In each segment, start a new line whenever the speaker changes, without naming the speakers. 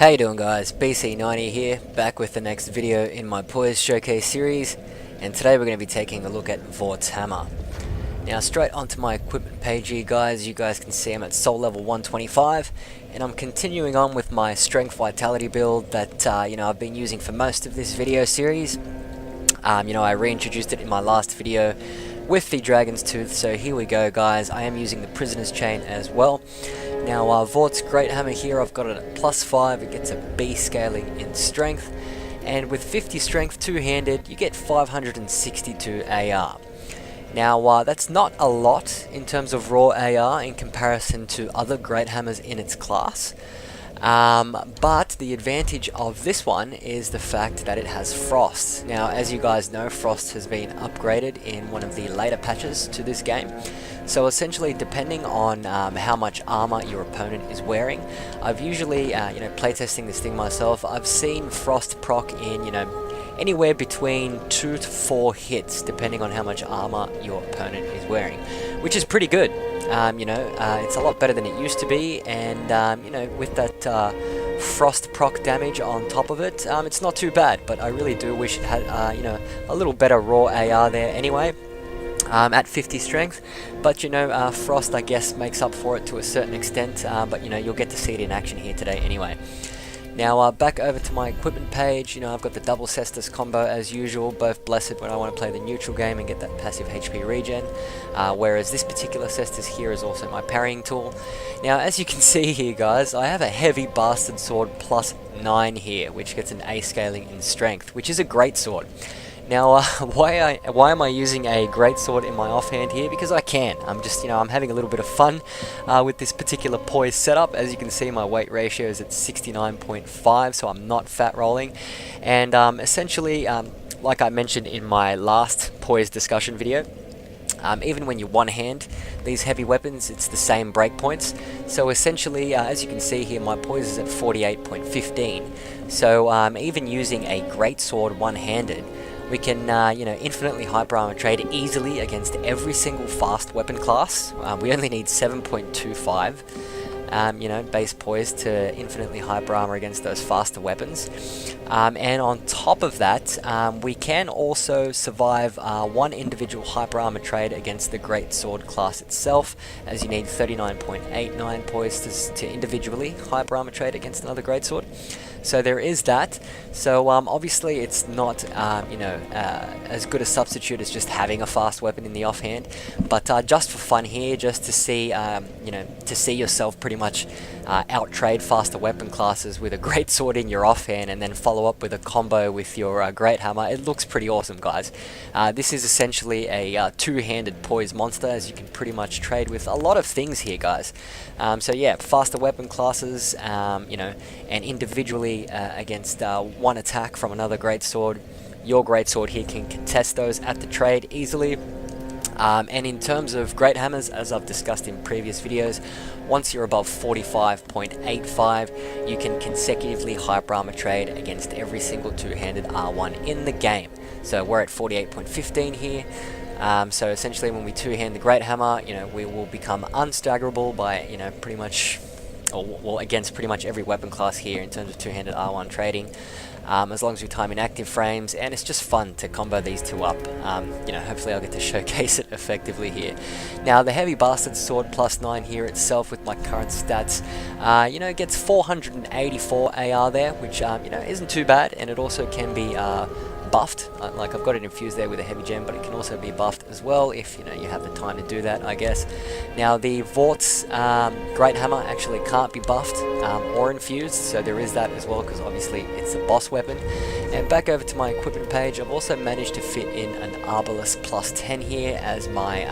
How you doing, guys? BC90 here, back with the next video in my Poise Showcase Series, and today we're going to be taking a look at Vordts Hammer. Now, straight onto my equipment page here, guys, you guys can see I'm at soul level 125, and I'm continuing on with my strength vitality build that I've been using for most of this video series. I reintroduced it in my last video with the Dragon's Tooth, so here we go, guys. I am using the Prisoner's Chain as well. Now, Vordts Greathammer here, I've got it at +5, it gets a B scaling in strength, and with 50 strength two-handed, you get 562 AR. Now, that's not a lot in terms of raw AR in comparison to other Greathammers in its class, but the advantage of this one is the fact that it has Frost. Now, as you guys know, Frost has been upgraded in one of the later patches to this game. So essentially, depending on how much armor your opponent is wearing, I've usually, playtesting this thing myself, I've seen Frost proc in, anywhere between 2 to 4 hits, depending on how much armor your opponent is wearing, which is pretty good. It's a lot better than it used to be, and with that Frost proc damage on top of it, it's not too bad. But I really do wish it had, a little better raw AR there anyway. At 50 strength, but Frost, I guess, makes up for it to a certain extent, but you'll get to see it in action here today anyway. Now, back over to my equipment page, I've got the double Cestus combo as usual, both blessed when I want to play the neutral game and get that passive HP regen, whereas this particular Cestus here is also my parrying tool. Now, as you can see here, guys, I have a heavy bastard sword +9 here, which gets an A scaling in strength, which is a great sword. Now, why am I using a great sword in my offhand here? Because I can. I'm just, I'm having a little bit of fun with this particular Poise setup. As you can see, my weight ratio is at 69.5, so I'm not fat rolling. And essentially, like I mentioned in my last Poise discussion video, even when you one-hand these heavy weapons, it's the same breakpoints. So essentially, as you can see here, my Poise is at 48.15. So even using a great sword one-handed, we can, infinitely hyper armor trade easily against every single fast weapon class. We only need 7.25, base Poise to infinitely hyper armor against those faster weapons. And on top of that, we can also survive one individual hyper armor trade against the great sword class itself, as you need 39.89 Poise to individually hyper armor trade against another great sword. So there is that. So obviously it's not as good a substitute as just having a fast weapon in the offhand, but just for fun here, just to see to see yourself pretty much out-trade faster weapon classes with a great sword in your offhand, and then follow up with a combo with your great hammer. It looks pretty awesome, guys. This is essentially a two-handed Poise monster, as you can pretty much trade with a lot of things here, guys. So yeah, faster weapon classes, and individually against one attack from another great sword. Your great sword here can contest those at the trade easily. And in terms of great hammers, as I've discussed in previous videos, once you're above 45.85, you can consecutively hyper armor trade against every single two-handed R1 in the game. So we're at 48.15 here. So essentially, when we two-hand the great hammer, we will become unstaggerable by pretty much, well, against pretty much every weapon class here in terms of two-handed R1 trading, as long as we time in active frames, and it's just fun to combo these two up. Hopefully I'll get to showcase it effectively here. Now, the heavy bastard sword +9 here itself with my current stats, it gets 484 AR there, which isn't too bad, and it also can be buffed. Like, I've got it infused there with a heavy gem, but it can also be buffed as well if you have the time to do that, I guess. Now, the Vordts Greathammer actually can't be buffed or infused, so there is that as well, because obviously it's a boss weapon. And back over to my equipment page, I've also managed to fit in an Arbalest +10 here as my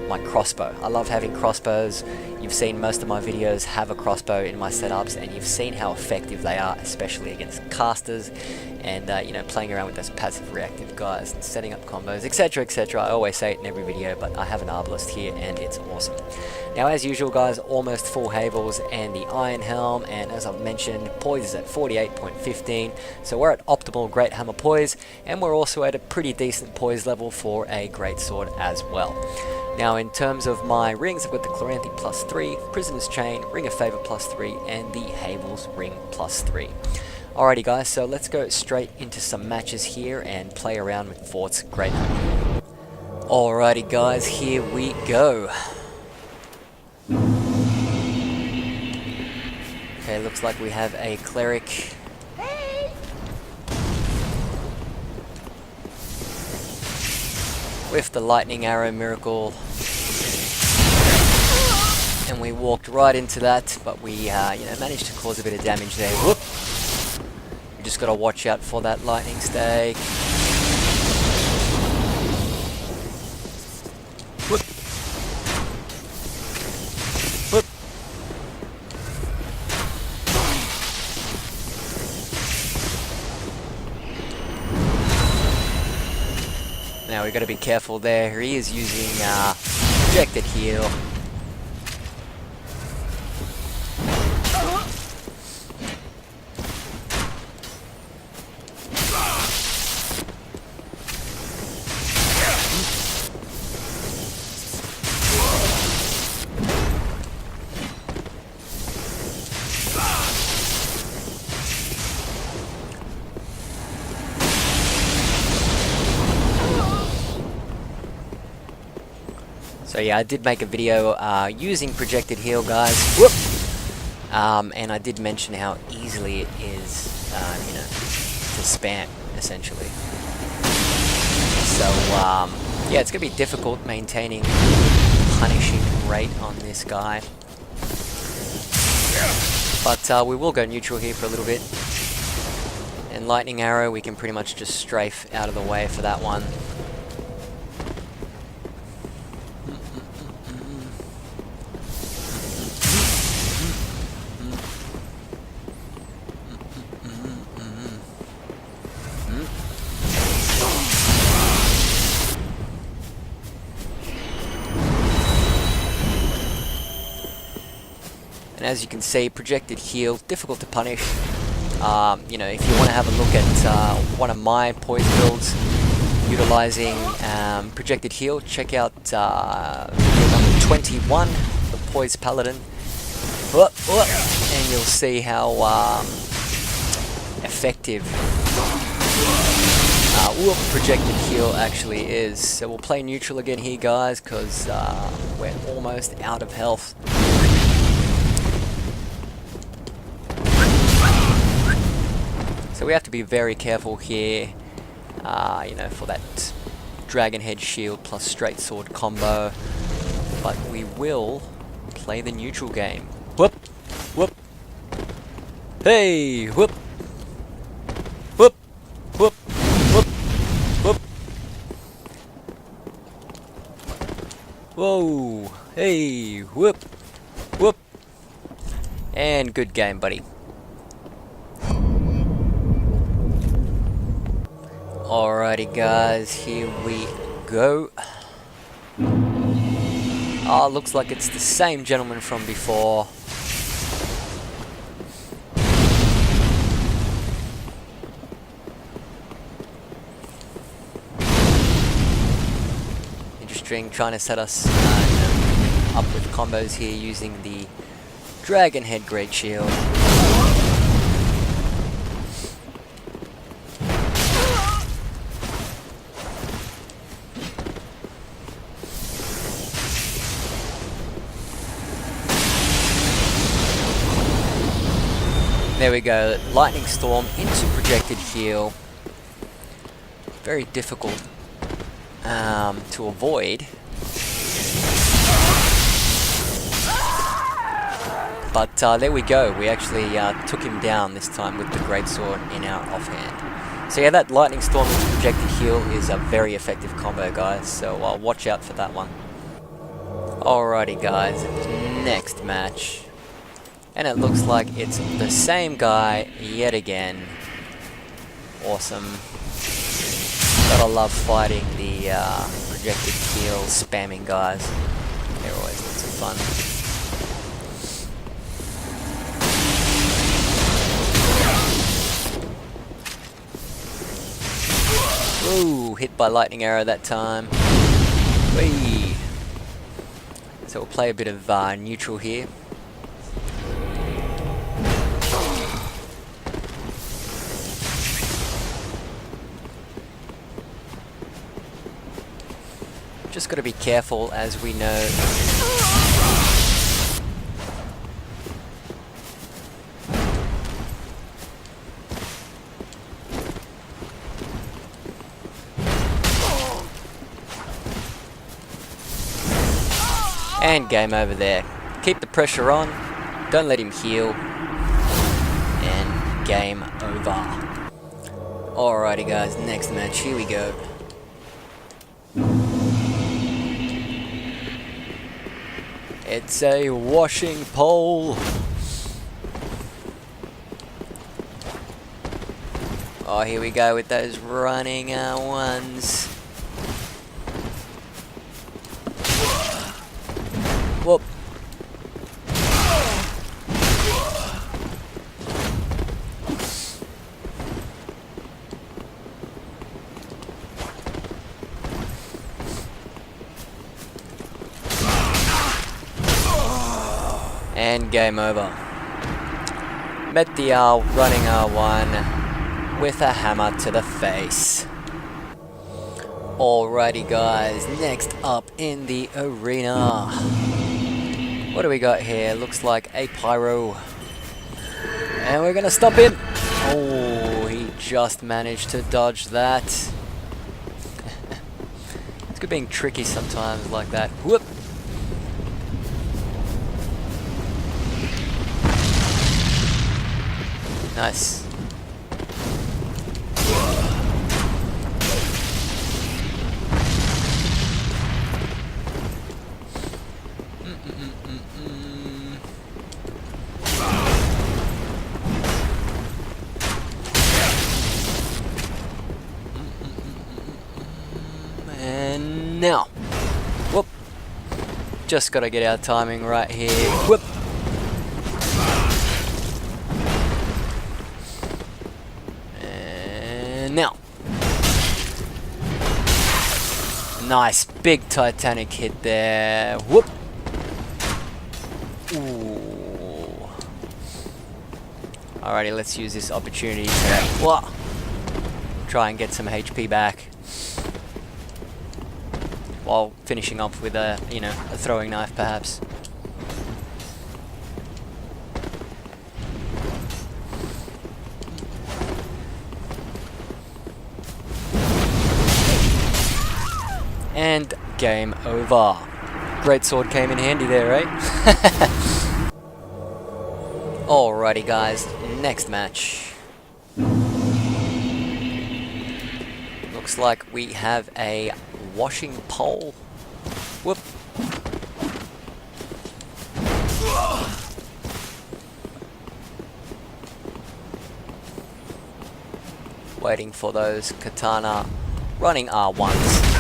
my crossbow. I love having crossbows. You've seen most of my videos have a crossbow in my setups, and you've seen how effective they are, especially against casters, and playing around with those passive reactive guys and setting up combos, etc, etc. I always say it in every video, but I have an Arbalest here and it's awesome. Now, as usual, guys, almost full Havels and the Iron Helm, and as I've mentioned, Poise is at 48.15, so we're at optimal Great Hammer Poise, and we're also at a pretty decent Poise level for a Great Sword as well. Now in terms of my rings, I've got the Chloranthy +3, Prisoner's Chain, Ring of Favour +3, and the Havel's Ring +3. Alrighty guys, so let's go straight into some matches here and play around with Vordts Greathammer. Alrighty guys, here we go. Okay, looks like we have a Cleric. With the Lightning Arrow Miracle. And we walked right into that, but we managed to cause a bit of damage there. Whoop! We just gotta watch out for that Lightning Stake. Whoop! Whoop! Now we gotta be careful there. He is using projected heal. So yeah, I did make a video using projected heal, guys. Whoop! And I did mention how easily it is, to spam, essentially. So yeah, it's gonna be difficult maintaining punishing rate on this guy. But we will go neutral here for a little bit. And Lightning Arrow, we can pretty much just strafe out of the way for that one. And as you can see, projected heal, difficult to punish. If you want to have a look at one of my Poise builds utilizing projected heal, check out number 21, the Poise Paladin, and you'll see how effective projected heal actually is. So we'll play neutral again here, guys, because we're almost out of health. So we have to be very careful here, for that Dragon Head Shield plus Straight Sword combo. But we will play the neutral game. Whoop! Whoop! Hey! Whoop! Whoop! Whoop! Whoop! Whoop! Whoa! Hey! Whoop! Whoop! And good game, buddy. Alrighty guys, here we go. Looks like it's the same gentleman from before. Interesting, trying to set us up with combos here using the Dragon Head Great Shield. There we go, Lightning Storm into projected heal. Very difficult to avoid. But there we go, we actually took him down this time with the Greatsword in our offhand. So yeah, that Lightning Storm into projected heal is a very effective combo, guys, so watch out for that one. Alrighty guys, next match. And it looks like it's the same guy yet again. Awesome. Gotta love fighting the projected heal spamming guys. They're always lots of fun. Ooh, hit by lightning arrow that time. Whee! So we'll play a bit of neutral here. Just got to be careful, as we know. And game over there. Keep the pressure on, don't let him heal, and game over. Alrighty guys, next match, here we go. It's a washing pole. Oh, here we go with those running ones. Whoop. And game over. Met the running R1 with a hammer to the face. Alrighty guys, next up in the arena. What do we got here? Looks like a pyro. And we're gonna stop him. Oh, he just managed to dodge that. It's good being tricky sometimes like that. Whoop. Nice. And now. Whoop. Just gotta get our timing right here. Whoop. Now, nice big Titanic hit there. Whoop. Ooh. Alrighty, let's use this opportunity to try and get some HP back while finishing off with a, a throwing knife perhaps. And game over. Great sword came in handy there, right? Alrighty guys, next match. Looks like we have a washing pole. Whoop. Waiting for those katana running R1s.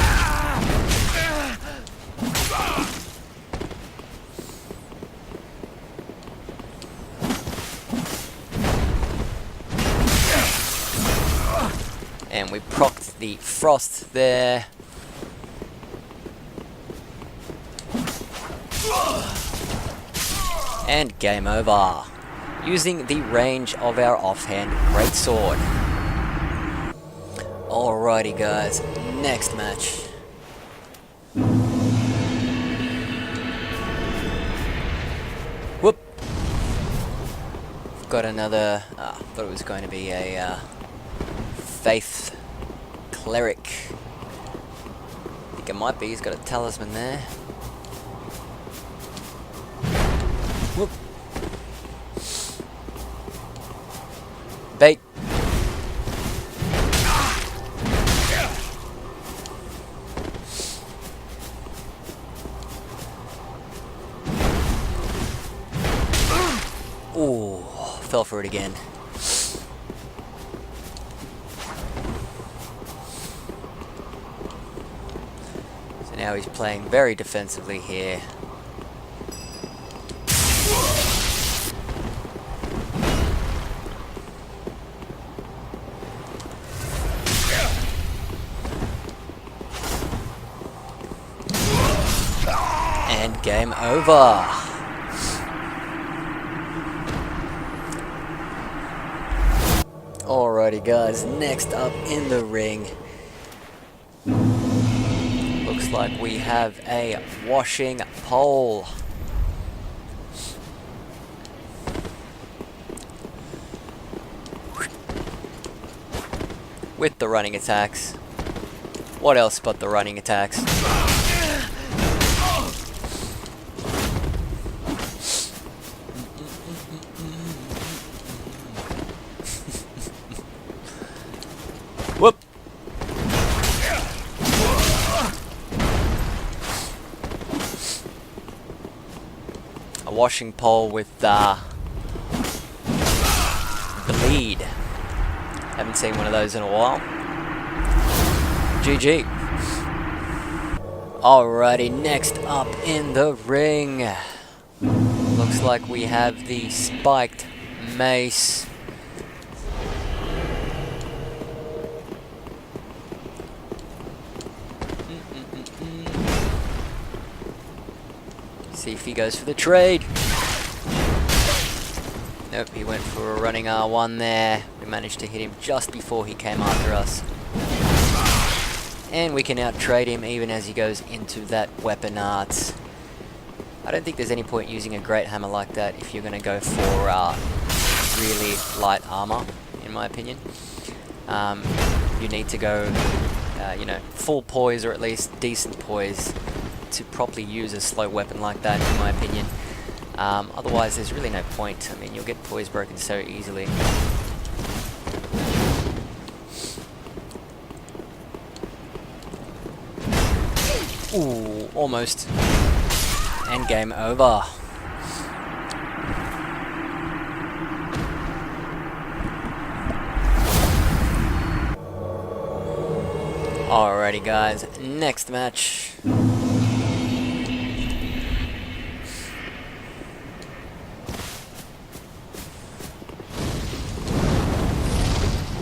And we procced the frost there. And game over. Using the range of our offhand greatsword. Alrighty guys, next match. Whoop. Got another, thought it was going to be a Faith Cleric. I think it might be, he's got a talisman there. Whoop. Bait. Ooh, fell for it again. So now he's playing very defensively here. And game over. Alrighty guys, next up in the ring, looks like we have a washing pole. With the running attacks. What else but the running attacks? Whoop! A washing pole with the lead. Haven't seen one of those in a while. GG. Alrighty, next up in the ring. Looks like we have the spiked mace. See if he goes for the trade. Nope, he went for a running R1 there. We managed to hit him just before he came after us. And we can out trade him even as he goes into that weapon art. I don't think there's any point using a Greathammer like that if you're going to go for really light armor, in my opinion. You need to go, you know, full poise or at least decent poise to properly use a slow weapon like that, in my opinion. Otherwise, there's really no point. I mean, you'll get poise broken so easily. Ooh, almost. And game over. Alrighty guys, next match.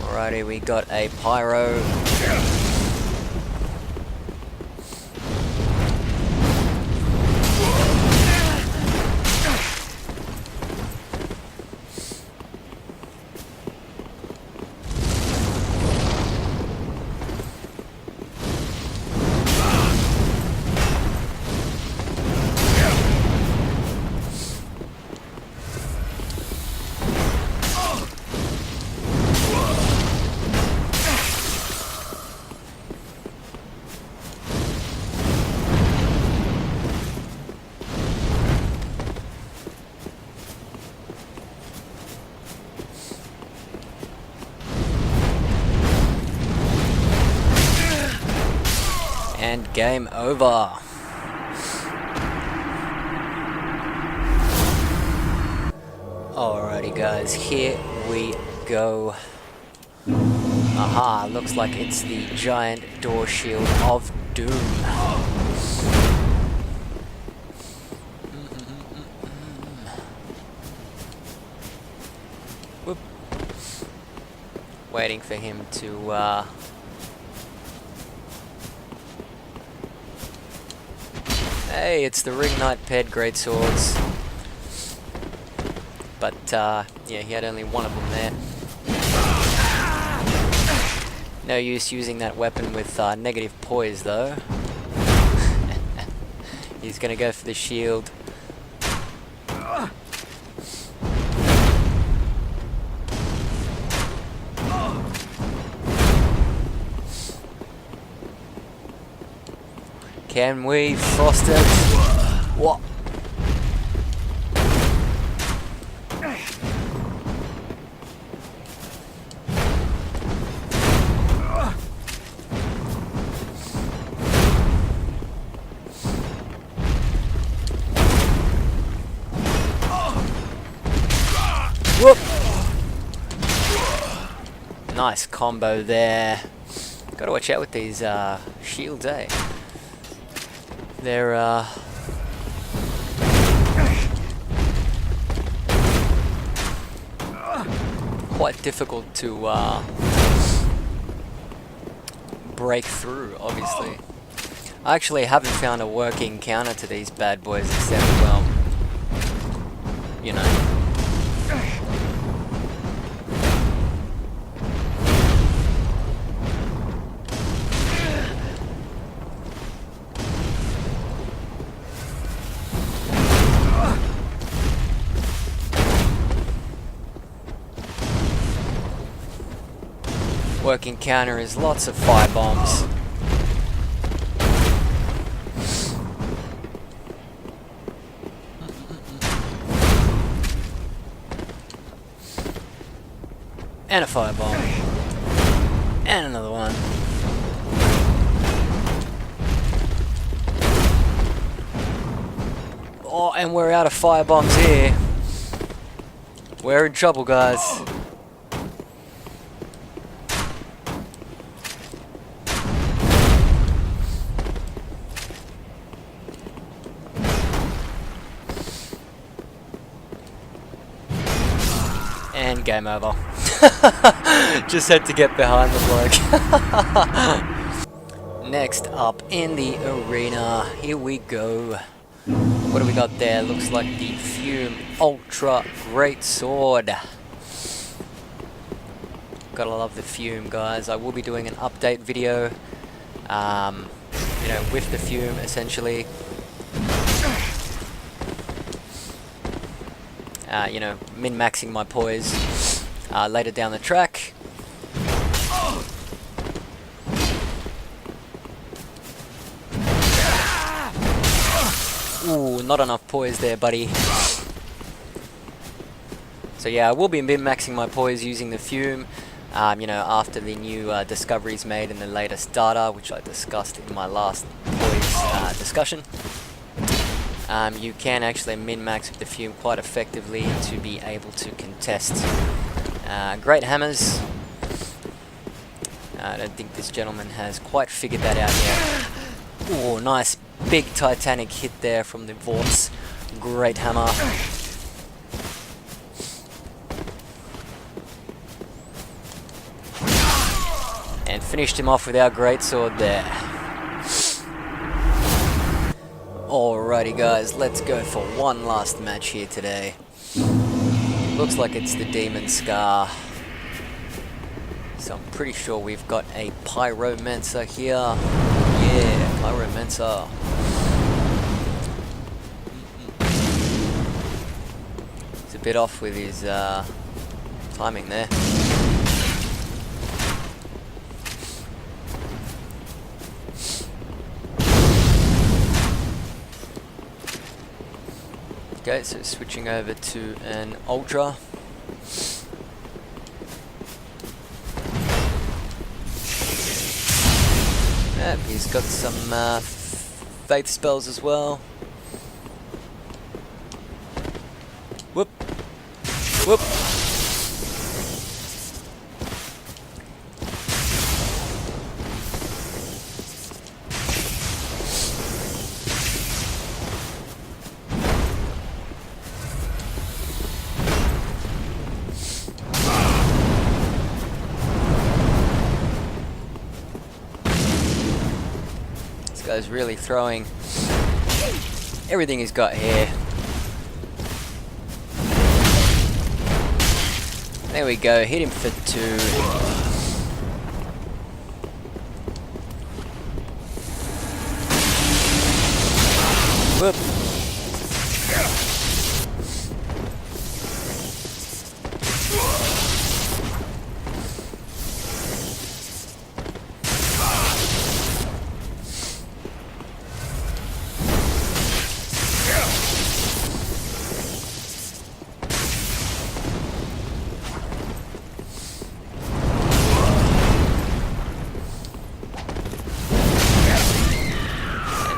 Alrighty, we got a pyro. And game over. Alrighty guys, here we go. Aha, looks like it's the giant door shield of doom. Whoop. Waiting for him to hey, it's the Ring Knight paired greatswords. But, yeah, he had only one of them there. No use using that weapon with negative poise, though. He's gonna go for the shield. Can we frost it? What? Whoop! Nice combo there. Gotta watch out with these shields, eh? They're quite difficult to break through, obviously. I actually haven't found a working counter to these bad boys except, well, you know. Working counter is lots of fire bombs. And a firebomb. And another one. Oh, and we're out of firebombs here. We're in trouble, guys. And game over. Just had to get behind the bloke. Next up in the arena, here we go. What do we got there? Looks like the FUME Ultra Great Sword. Gotta love the FUME, guys. I will be doing an update video, you know, with the FUME essentially. You know, min-maxing my poise later down the track. Ooh, not enough poise there, buddy. So yeah, I will be min-maxing my poise using the FUME, you know, after the new discoveries made in the latest data, which I discussed in my last poise discussion. You can actually min-max with the FUME quite effectively to be able to contest Greathammers. I don't think this gentleman has quite figured that out yet. Oh, nice big Titanic hit there from the Vordts Greathammer. And finished him off with our greatsword there. Alrighty guys, let's go for one last match here today. Looks like it's the Demon Scar. So I'm pretty sure we've got a Pyromancer here. Yeah, Pyromancer. He's a bit off with his timing there. Okay, so switching over to an Ultra. Yep, he's got some faith spells as well. Whoop! Whoop! Guy's really throwing everything he's got here. There we go, hit him for 2. Whoop.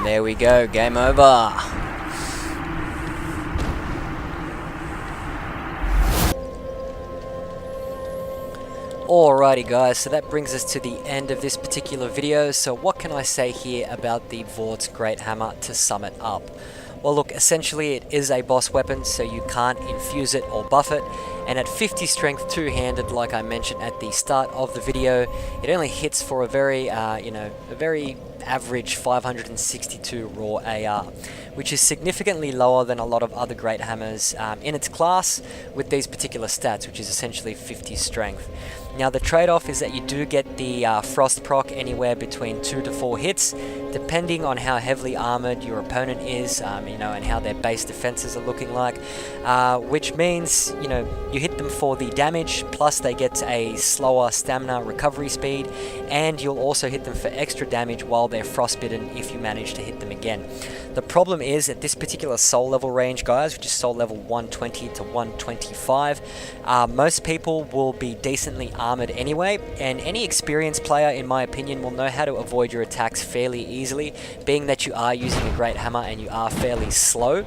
There we go, game over. Alrighty guys, so that brings us to the end of this particular video. So what can I say here about the Vordts Greathammer to sum it up? Well look, essentially it is a boss weapon, so you can't infuse it or buff it, and at 50 strength two-handed, like I mentioned at the start of the video, it only hits for a very, you know, a very average 562 raw AR, which is significantly lower than a lot of other great hammers in its class with these particular stats, which is essentially 50 strength. Now the trade-off is that you do get the frost proc anywhere between 2 to 4 hits, depending on how heavily armored your opponent is, and how their base defenses are looking like, which means, you hit them for the damage, plus they get a slower stamina recovery speed, and you'll also hit them for extra damage while they're frostbitten if you manage to hit them again. The problem is at this particular soul level range, guys, which is soul level 120 to 125, most people will be decently armored anyway, and any experienced player, in my opinion, will know how to avoid your attacks fairly easily, being that you are using a great hammer and you are fairly slow.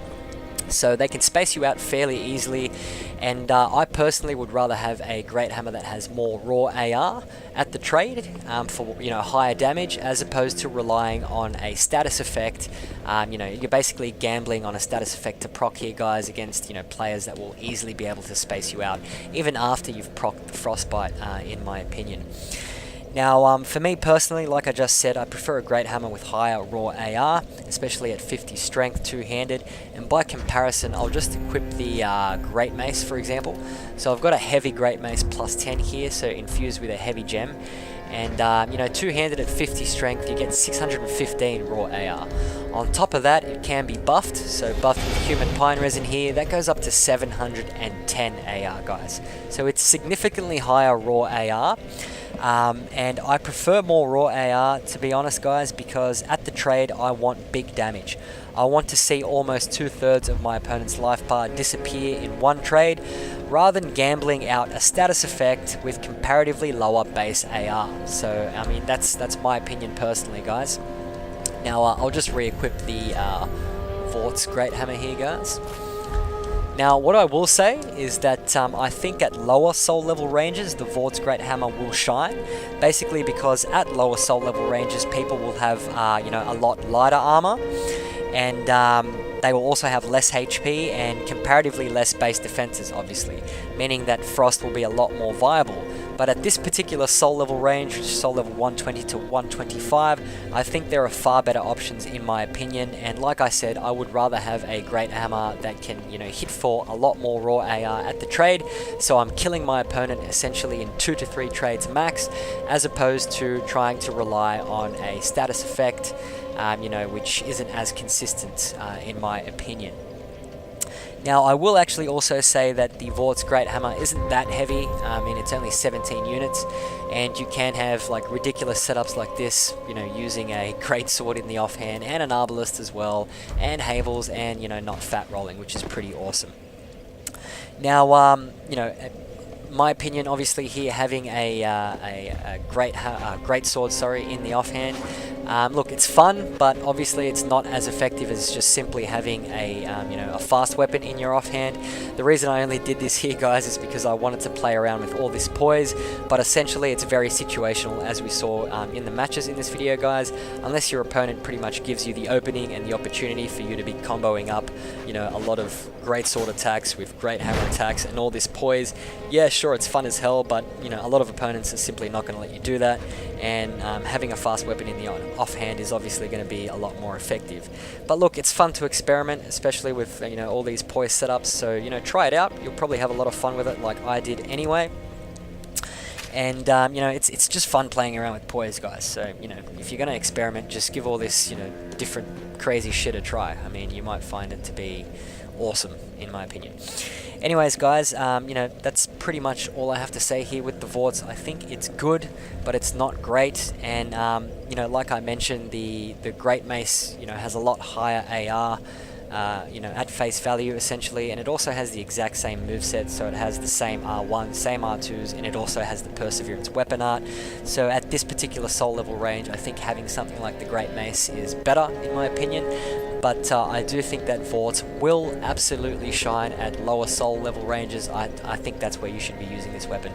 So they can space you out fairly easily, and I personally would rather have a great hammer that has more raw AR at the trade for higher damage, as opposed to relying on a status effect. You're basically gambling on a status effect to proc here, guys, against players that will easily be able to space you out even after you've procced the frostbite, in my opinion. Now, for me personally, like I just said, I prefer a great hammer with higher raw AR, especially at 50 strength two-handed, and by comparison, I'll just equip the great mace, for example. So I've got a heavy great mace plus 10 here, so infused with a heavy gem, and two-handed at 50 strength, you get 615 raw AR. On top of that, it can be buffed, so buffed with human pine resin here, that goes up to 710 AR, guys. So it's significantly higher raw AR. And I prefer more raw AR, to be honest, guys, because at the trade I want big damage. I want to see almost 2/3 of my opponent's life bar disappear in one trade, rather than gambling out a status effect with comparatively lower base AR. So I mean, that's my opinion personally, guys. Now I'll just re-equip the Vordts Greathammer here, guys. Now, what I will say is that I think at lower soul level ranges, the Vordts Greathammer will shine, basically because at lower soul level ranges, people will have a lot lighter armor, and they will also have less HP and comparatively less base defenses, obviously, meaning that frost will be a lot more viable. But at this particular soul level range, which is soul level 120 to 125, I think there are far better options in my opinion, and like I said, I would rather have a great hammer that can hit for a lot more raw AR at the trade, so I'm killing my opponent essentially in 2 to 3 trades max, as opposed to trying to rely on a status effect, which isn't as consistent in my opinion. Now, I will actually also say that the Vordts Greathammer isn't that heavy. I mean, it's only 17 units, and you can have like ridiculous setups like this, using a great sword in the offhand and an arbalist as well, and havels, and not fat rolling, which is pretty awesome. Now, my opinion, obviously, here having a great sword, in the offhand. Look, it's fun, but obviously it's not as effective as just simply having a fast weapon in your offhand. The reason I only did this here, guys, is because I wanted to play around with all this poise, but essentially it's very situational, as we saw in the matches in this video, guys. Unless your opponent pretty much gives you the opening and the opportunity for you to be comboing up, a lot of great sword attacks with great hammer attacks and all this poise. Yeah, sure, it's fun as hell, but a lot of opponents are simply not going to let you do that, and having a fast weapon in the offhand is obviously going to be a lot more effective. But look, it's fun to experiment, especially with all these poise setups, so try it out. You'll probably have a lot of fun with it, like I did anyway. And it's just fun playing around with poise, guys. So if you're going to experiment, just give all this different crazy shit a try. I mean, you might find it to be awesome, in my opinion. Anyways, guys, that's pretty much all I have to say here with the Vordts. I think it's good, but it's not great. And like I mentioned, the Great Mace has a lot higher AR, at face value essentially, and it also has the exact same moveset, so it has the same R1, same R2s, and it also has the Perseverance weapon art. So at this particular soul level range, I think having something like the Great Mace is better, in my opinion. But I do think that Vordt will absolutely shine at lower soul level ranges. I think that's where you should be using this weapon.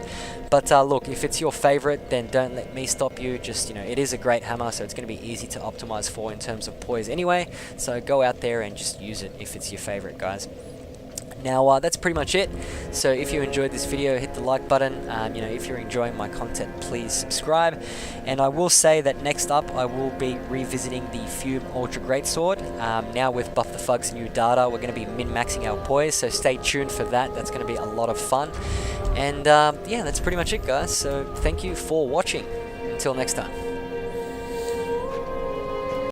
But look, if it's your favorite, then don't let me stop you. Just, it is a great hammer, so it's going to be easy to optimize for in terms of poise anyway. So go out there and just use it if it's your favorite, guys. Now that's pretty much it. So if you enjoyed this video, hit the like button. You know, if you're enjoying my content, please subscribe. And I will say that next up I will be revisiting the FUME Ultra Greatsword. Now with Buff the Fug's new data, we're going to be min-maxing our poise, so stay tuned for that. That's going to be a lot of fun. And yeah, that's pretty much it, guys. So thank you for watching. Until next time.